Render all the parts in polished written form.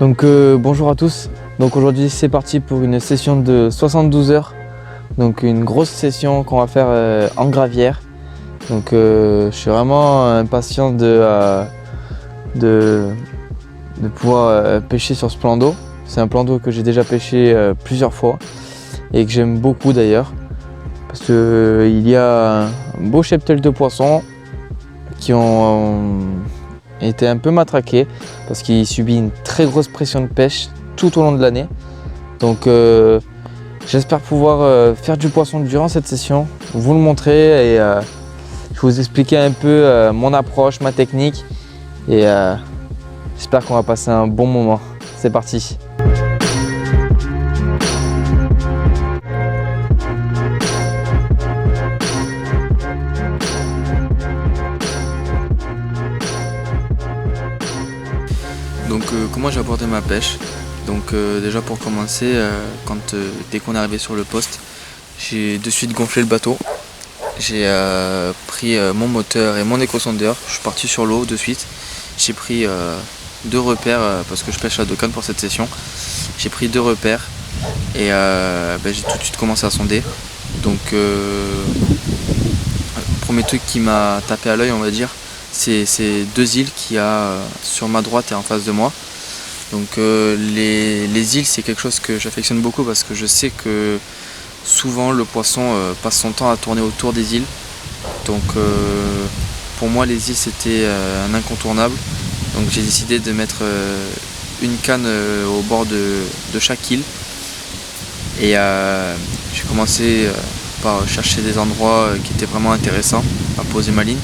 Donc bonjour à tous. Donc aujourd'hui c'est parti pour une session de 72 heures. Donc une grosse session qu'on va faire en gravière. Donc je suis vraiment impatient de pouvoir pêcher sur ce plan d'eau. C'est un plan d'eau que j'ai déjà pêché plusieurs fois et que j'aime beaucoup d'ailleurs. Parce qu'il y a un beau cheptel de poissons qui ont été un peu matraqués parce qu'il subit une très grosse pression de pêche tout au long de l'année. Donc j'espère pouvoir faire du poisson durant cette session, vous le montrer et je vais vous expliquer un peu mon approche, ma technique et j'espère qu'on va passer un bon moment. C'est parti! Donc comment j'ai abordé ma pêche? Donc déjà pour commencer, dès qu'on est arrivé sur le poste, j'ai de suite gonflé le bateau. J'ai pris mon moteur et mon éco-sondeur. Je suis parti sur l'eau de suite. J'ai pris 2 repères parce que je pêche à 2 cannes pour cette session. J'ai pris 2 repères et j'ai tout de suite commencé à sonder. Donc le premier truc qui m'a tapé à l'œil, on va dire, c'est ces 2 îles qu'il y a sur ma droite et en face de moi. Donc les îles, c'est quelque chose que j'affectionne beaucoup parce que je sais que souvent le poisson passe son temps à tourner autour des îles. Donc pour moi les îles c'était un incontournable. Donc j'ai décidé de mettre une canne au bord de chaque île. Et j'ai commencé par chercher des endroits qui étaient vraiment intéressants à poser ma ligne.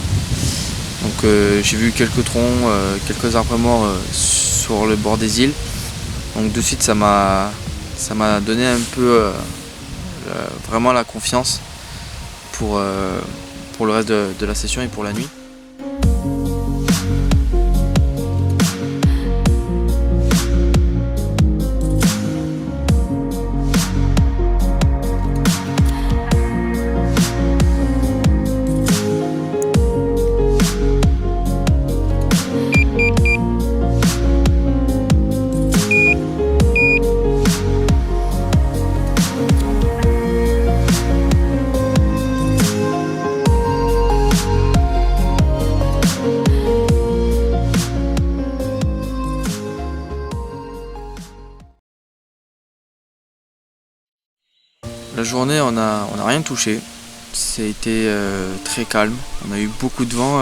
Donc j'ai vu quelques troncs, quelques arbres morts sur le bord des îles. Donc de suite ça m'a donné un peu vraiment la confiance pour le reste de la session et pour la nuit. La journée, on a rien touché. Ça a été très calme. On a eu beaucoup de vent.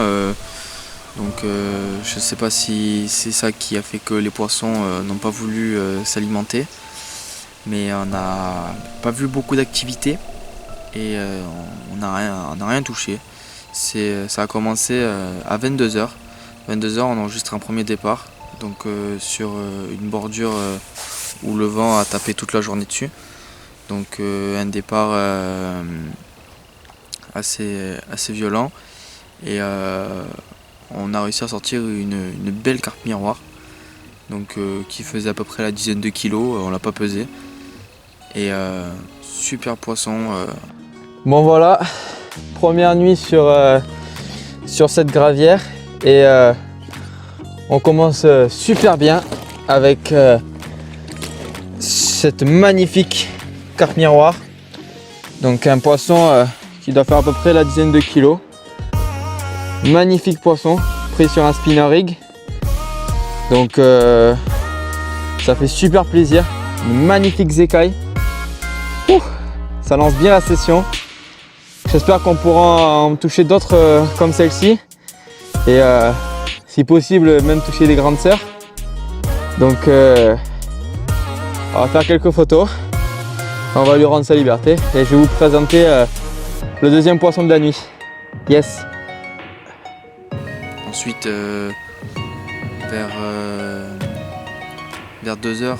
Donc je ne sais pas si c'est ça qui a fait que les poissons n'ont pas voulu s'alimenter. Mais on n'a pas vu beaucoup d'activité et on n'a rien touché. Ça a commencé à 22 h. 22 h, on a enregistré un premier départ. Donc sur une bordure où le vent a tapé toute la journée dessus. Donc un départ assez violent et on a réussi à sortir une belle carpe miroir, donc qui faisait à peu près la dizaine de kilos, on l'a pas pesé et super poisson. Bon voilà, première nuit sur cette gravière et on commence super bien avec cette magnifique carpe miroir, donc un poisson qui doit faire à peu près la dizaine de kilos. Magnifique poisson pris sur un spinner rig, donc ça fait super plaisir. Une magnifique écaille, ça lance bien la session. J'espère qu'on pourra en toucher d'autres comme celle-ci et si possible même toucher des grandes sœurs. Donc on va faire quelques photos. On va lui rendre sa liberté et je vais vous présenter le deuxième poisson de la nuit. Yes. Ensuite, vers 2 h,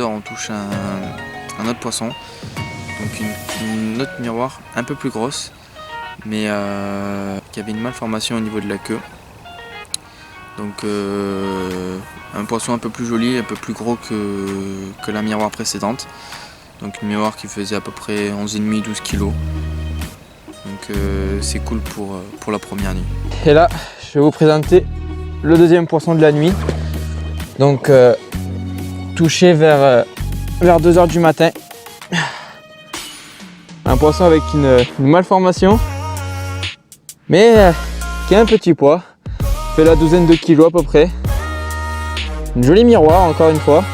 on touche un autre poisson. Donc une autre miroir un peu plus grosse, mais qui avait une malformation au niveau de la queue. Donc un poisson un peu plus joli, un peu plus gros que la miroir précédente. Donc une miroir qui faisait à peu près 11,5-12 kg. Donc c'est cool pour la première nuit. Et là, je vais vous présenter le deuxième poisson de la nuit. Donc touché vers 2 h du matin. Un poisson avec une malformation, mais qui a un petit poids, fait la douzaine de kilos à peu près. Une jolie miroir encore une fois.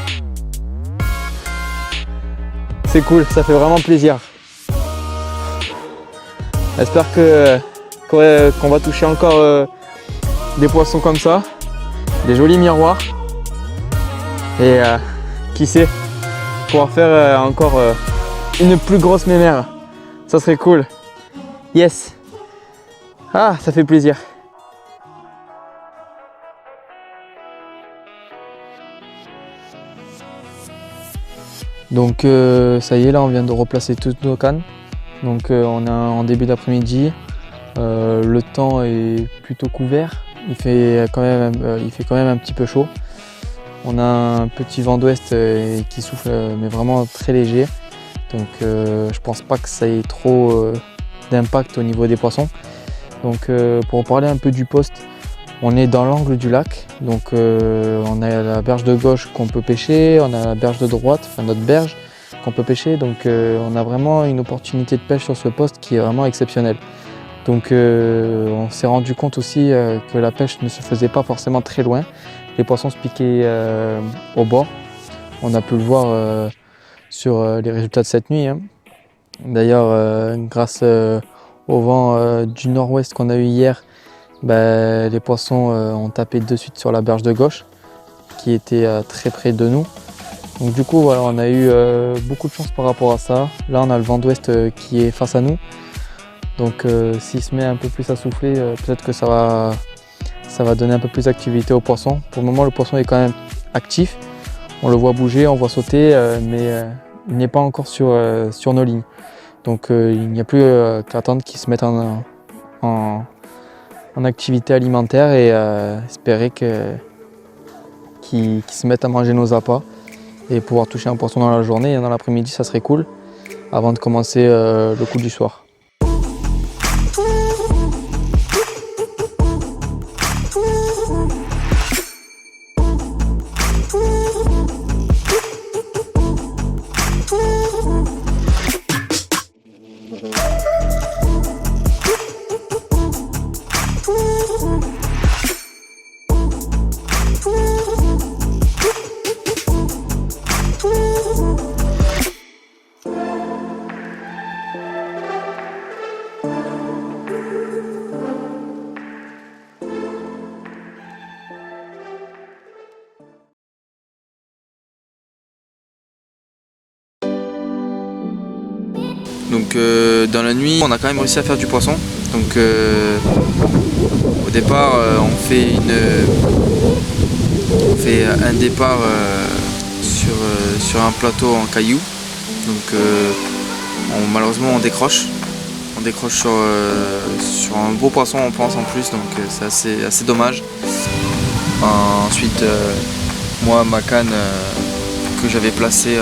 C'est cool, ça fait vraiment plaisir. J'espère qu'on va toucher encore des poissons comme ça, des jolis miroirs. Et qui sait, pouvoir faire encore une plus grosse mémère. Ça serait cool. Yes. Ah, ça fait plaisir. Donc ça y est, là on vient de replacer toutes nos cannes. Donc on est en début d'après-midi. Le temps est plutôt couvert. Il fait quand même un petit peu chaud. On a un petit vent d'ouest qui souffle, mais vraiment très léger. Donc je pense pas que ça ait trop d'impact au niveau des poissons. Donc pour parler un peu du poste, on est dans l'angle du lac. Donc on a la berge de gauche qu'on peut pêcher, on a la berge de droite, enfin notre berge qu'on peut pêcher. Donc on a vraiment une opportunité de pêche sur ce poste qui est vraiment exceptionnelle. Donc on s'est rendu compte aussi que la pêche ne se faisait pas forcément très loin. Les poissons se piquaient au bord. On a pu le voir sur les résultats de cette nuit. Hein. D'ailleurs, grâce au vent du nord-ouest qu'on a eu hier, les poissons ont tapé de suite sur la berge de gauche, qui était très près de nous. Donc du coup, voilà, on a eu beaucoup de chance par rapport à ça. Là, on a le vent d'ouest qui est face à nous. Donc s'il se met un peu plus à souffler, peut-être que ça va donner un peu plus d'activité au poisson. Pour le moment, le poisson est quand même actif. On le voit bouger, on voit sauter, mais il n'est pas encore sur nos lignes. Donc il n'y a plus qu'à attendre qu'il se mette en activité alimentaire et espérer qu'il se mette à manger nos appâts et pouvoir toucher un poisson dans la journée. Et dans l'après-midi, ça serait cool avant de commencer le coup du soir. Donc dans la nuit, on a quand même réussi à faire du poisson. Donc au départ, on fait un départ sur un plateau en cailloux. Donc malheureusement on décroche. On décroche sur un beau poisson, on pense en plus, donc c'est assez dommage. Ensuite, moi, ma canne que j'avais placée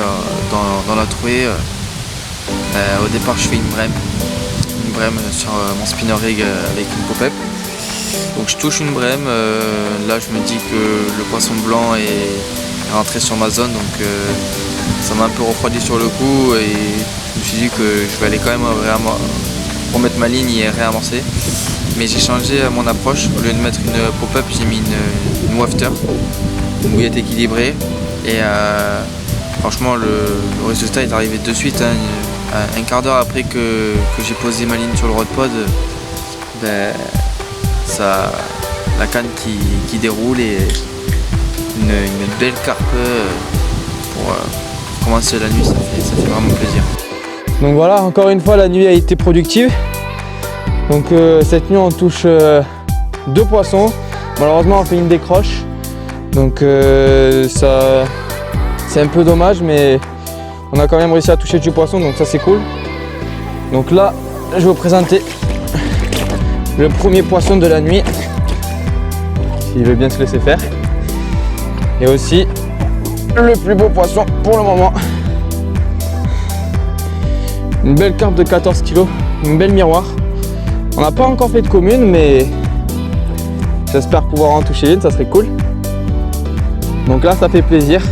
dans la trouée, au départ je fais une brème sur mon spinner rig avec une pop-up. Donc je touche une brème, là je me dis que le poisson blanc est rentré sur ma zone, donc ça m'a un peu refroidi sur le coup et je me suis dit que je vais aller quand même remettre ma ligne et réamorcer. Mais j'ai changé mon approche, au lieu de mettre une pop-up, j'ai mis une wafter, une bouillette équilibrée et franchement le résultat est arrivé de suite. Hein. Un quart d'heure après que j'ai posé ma ligne sur le rod pod, la canne qui déroule et une belle carpe pour commencer la nuit, ça fait vraiment plaisir. Donc voilà, encore une fois la nuit a été productive. Donc cette nuit on touche 2 poissons. Malheureusement on fait une décroche. Donc ça c'est un peu dommage, mais on a quand même réussi à toucher du poisson, donc ça c'est cool. Donc là, je vais vous présenter le premier poisson de la nuit, s'il veut bien se laisser faire. Et aussi le plus beau poisson pour le moment. Une belle carpe de 14 kg, une belle miroir. On n'a pas encore fait de commune, mais j'espère pouvoir en toucher une, ça serait cool. Donc là, ça fait plaisir.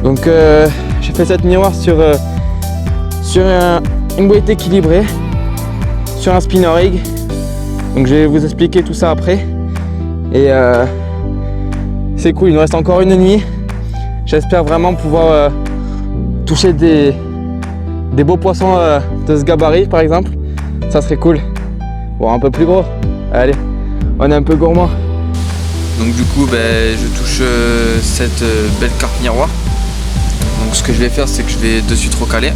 Donc j'ai fait cette miroir sur une bouée équilibrée, sur un spinner rig. Donc je vais vous expliquer tout ça après. Et c'est cool, il nous reste encore une nuit. J'espère vraiment pouvoir toucher des beaux poissons de ce gabarit par exemple. Ça serait cool. Bon, un peu plus gros. Allez, on est un peu gourmand. Donc du coup, je touche cette belle carpe miroir. Donc ce que je vais faire, c'est que je vais de suite recaler.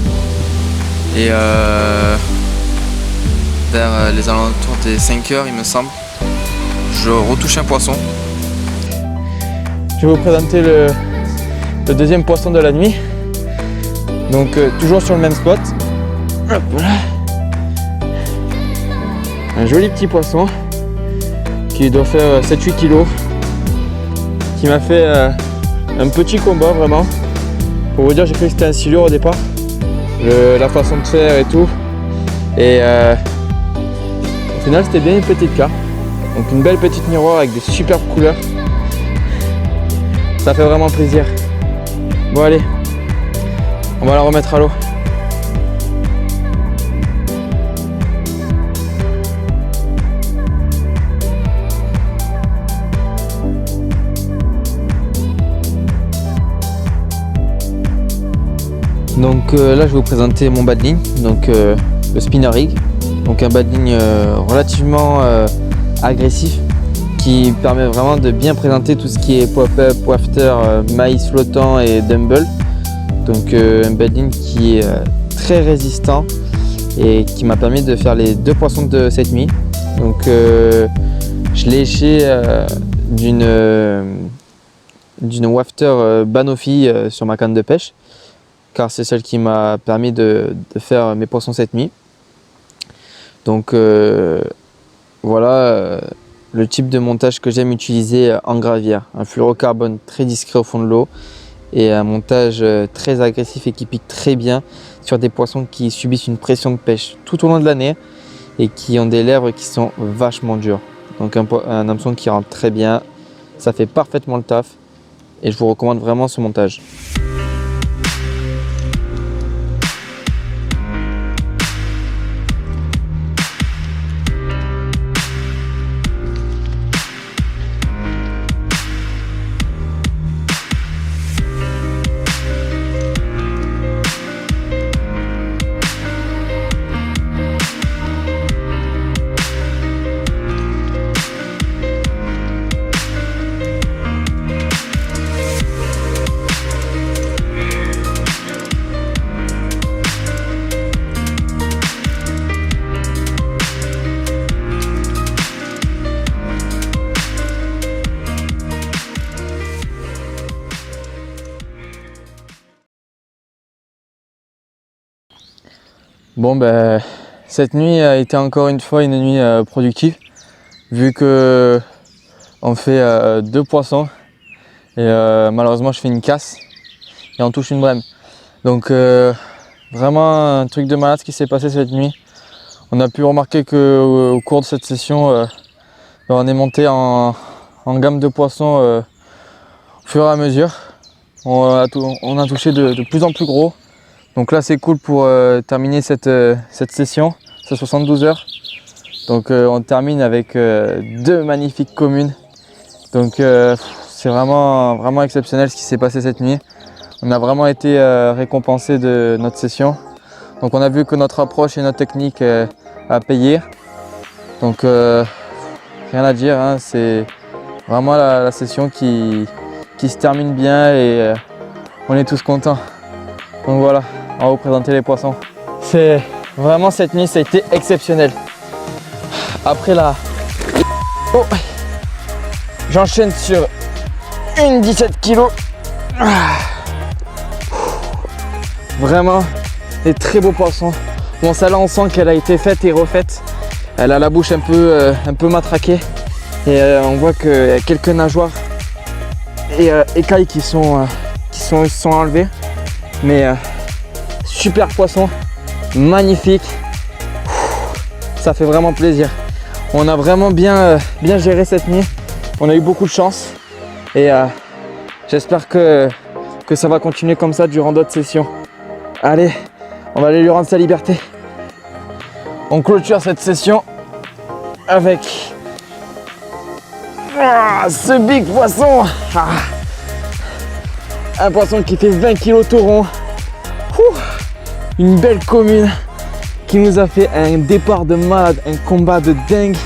Et vers les alentours des 5 heures, il me semble, je retouche un poisson. Je vais vous présenter le deuxième poisson de la nuit. Donc toujours sur le même spot. Hop là. Un joli petit poisson qui doit faire 7-8 kg, qui m'a fait un petit combat vraiment. Pour vous dire, j'ai cru que c'était un silure au départ, la façon de faire et tout. Et au final, c'était bien une petite carpe. Donc une belle petite miroir avec des superbes couleurs. Ça fait vraiment plaisir. Bon allez, on va la remettre à l'eau. Donc là je vais vous présenter mon badling, donc le spinner rig, donc un badling relativement agressif qui permet vraiment de bien présenter tout ce qui est pop-up, wafter, maïs flottant et dumble. Donc un badling qui est très résistant et qui m'a permis de faire les 2 poissons de cette nuit. Donc je l'ai léché d'une wafter Banofi sur ma canne de pêche, car c'est celle qui m'a permis de faire mes poissons cette nuit. Donc voilà le type de montage que j'aime utiliser en gravière. Un fluorocarbone très discret au fond de l'eau et un montage très agressif et qui pique très bien sur des poissons qui subissent une pression de pêche tout au long de l'année et qui ont des lèvres qui sont vachement dures. Donc un hameçon qui rentre très bien, ça fait parfaitement le taf et je vous recommande vraiment ce montage. Bon cette nuit a été encore une fois une nuit productive, vu que on fait 2 poissons et malheureusement je fais une casse et on touche une brème. Donc vraiment un truc de malade qui s'est passé cette nuit. On a pu remarquer qu'au cours de cette session on est monté en gamme de poissons au fur et à mesure. On a touché de plus en plus gros. Donc là c'est cool pour terminer cette session, c'est 72 heures. Donc on termine avec 2 magnifiques communes. Donc c'est vraiment exceptionnel ce qui s'est passé cette nuit. On a vraiment été récompensé de notre session. Donc on a vu que notre approche et notre technique a payé. Donc rien à dire, hein, c'est vraiment la session qui se termine bien et on est tous contents. Donc voilà. On va vous présenter les poissons. C'est vraiment cette nuit, ça a été exceptionnel. Après j'enchaîne sur une 17 kg. Vraiment des très beaux poissons. Bon, celle-là on sent qu'elle a été faite et refaite. Elle a la bouche un peu matraquée et on voit qu'il y a quelques nageoires et écailles qui sont enlevées. Mais super poisson, magnifique, ça fait vraiment plaisir. On a vraiment bien géré cette nuit, on a eu beaucoup de chance et j'espère que que ça va continuer comme ça durant d'autres sessions. Allez, on va aller lui rendre sa liberté. On clôture cette session avec ce big poisson. Un poisson qui fait 20 kg tout rond. Une belle commune qui nous a fait un départ de malade, un combat de dingue.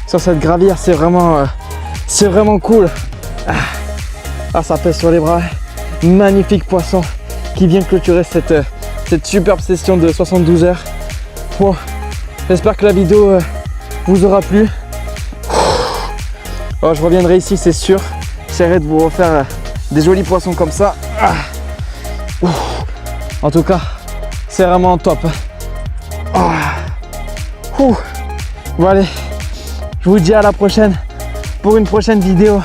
Sur cette gravière, c'est vraiment cool. Ça pèse sur les bras. Magnifique poisson qui vient clôturer cette superbe session de 72 heures. Bon, j'espère que la vidéo vous aura plu. Je reviendrai ici, c'est sûr. J'essaierai de vous refaire des jolis poissons comme ça. En tout cas, c'est vraiment top. Bon allez, je vous dis à la prochaine pour une prochaine vidéo.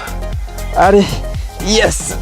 Allez, yes.